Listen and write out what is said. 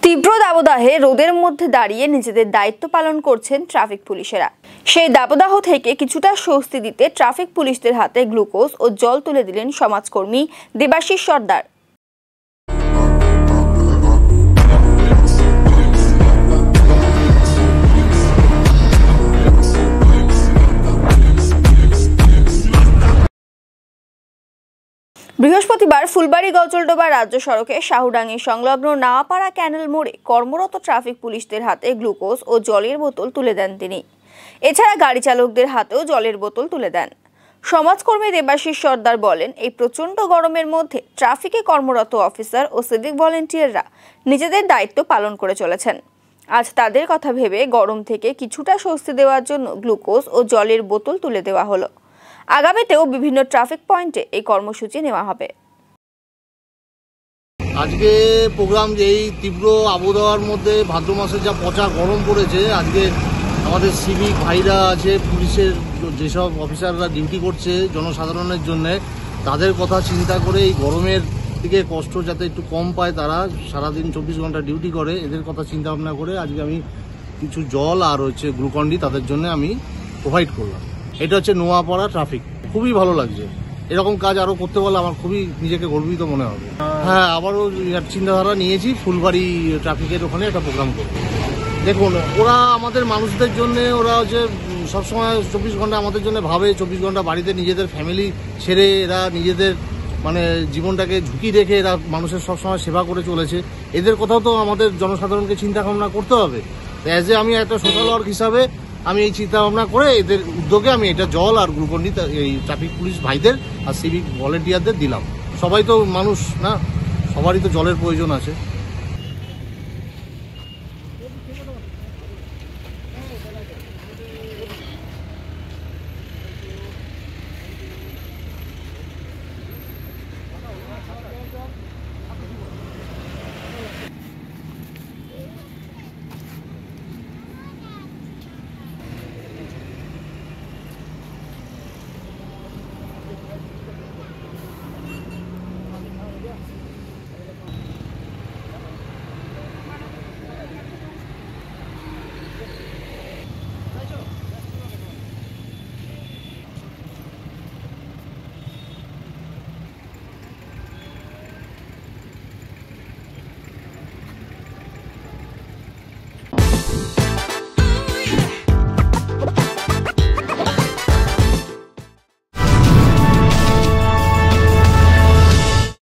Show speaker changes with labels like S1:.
S1: তীব্র দাবদাহে রোদের মধ্যে দাঁড়িয়ে নিজেদের দায়িত্ব পালন করছেন ট্রাফিক পুলিশেরা। সেই দাবদাহ থেকে কিছুটা স্বস্তি দিতে ট্রাফিক পুলিশদের হাতে গ্লুকোজ ও জল তুলে দিলেন সমাজকর্মী দেবাশিস সর্দার। বৃহস্পতিবার ফুলবাড়ী গজলডোবা রাজ্য সড়কে শাহুডাঙ্গি সংলগ্ন নাওয়াপাড়া ক্যানেল মোড়ে কর্মরত ট্রাফিক পুলিশদের হাতে গ্লুকোজ ও জলের বোতল তুলে দেন তিনি। এছাড়া গাড়ি চালকদের হাতেও জলের বোতল তুলে দেন। সমাজকর্মী দেবাশিস সর্দার বলেন, এই প্রচণ্ড গরমের মধ্যে ট্রাফিকে কর্মরত অফিসার ও সিভিক ভলেন্টিয়াররা নিজেদের দায়িত্ব পালন করে চলেছেন। আজ তাদের কথা ভেবে গরম থেকে কিছুটা স্বস্তি দেওয়ার জন্য গ্লুকোজ ও জলের বোতল তুলে দেওয়া হলো। আগামীতেও বিভিন্ন ট্রাফিক পয়েন্টে এই কর্মসূচি নেওয়া হবে।
S2: আজকে প্রোগ্রাম এই তীব্র আবহাওয়ার মধ্যে ভাদ্র মাসে যা পচা গরম পড়েছে, আজকে আমাদের সিভিক ভাইরা আছে, পুলিশের যেসব অফিসাররা ডিউটি করছে জনসাধারণের জন্য, তাদের কথা চিন্তা করে এই গরমের থেকে কষ্ট যাতে একটু কম পায়, তারা সারাদিন 24 ঘন্টা ডিউটি করে, এদের কথা চিন্তা ভাবনা করে আজকে আমি কিছু জল আর গ্লুকন্ডি তাদের জন্য আমি প্রোভাইড করলাম। এটা হচ্ছে নোয়াপাড়া ট্রাফিক। খুবই ভালো লাগছে, এরকম কাজ আরও করতে পারলে আমার খুবই নিজেকে গর্বিত মনে হবে। হ্যাঁ, আবারও চিন্তাধারা নিয়েছি ফুলবাড়ি ট্রাফিকের ওখানে একটা প্রোগ্রাম করব। দেখুন, ওরা আমাদের মানুষদের জন্য, ওরা হচ্ছে সবসময় 24 ঘন্টা আমাদের জন্য ভাবে, 24 ঘন্টা বাড়িতে নিজেদের ফ্যামিলি ছেড়ে এরা নিজেদের জীবনটাকে ঝুঁকি রেখে এরা মানুষের সবসময় সেবা করে চলেছে। এদের কথাও তো আমাদের জনসাধারণকে চিন্তা ভাবনা করতে হবে। অ্যাজ এ আমি একটা সোশ্যাল ওয়ার্ক হিসাবে আমি এই চিন্তা ভাবনা করে এদের উদ্যোগে আমি এটা জল আর গ্লুকন্ডি এই ট্রাফিক পুলিশ ভাইদের আর সিভিক ভলেন্টিয়ারদের দিলাম। সবাই তো মানুষ না, সবারই তো জলের প্রয়োজন আছে।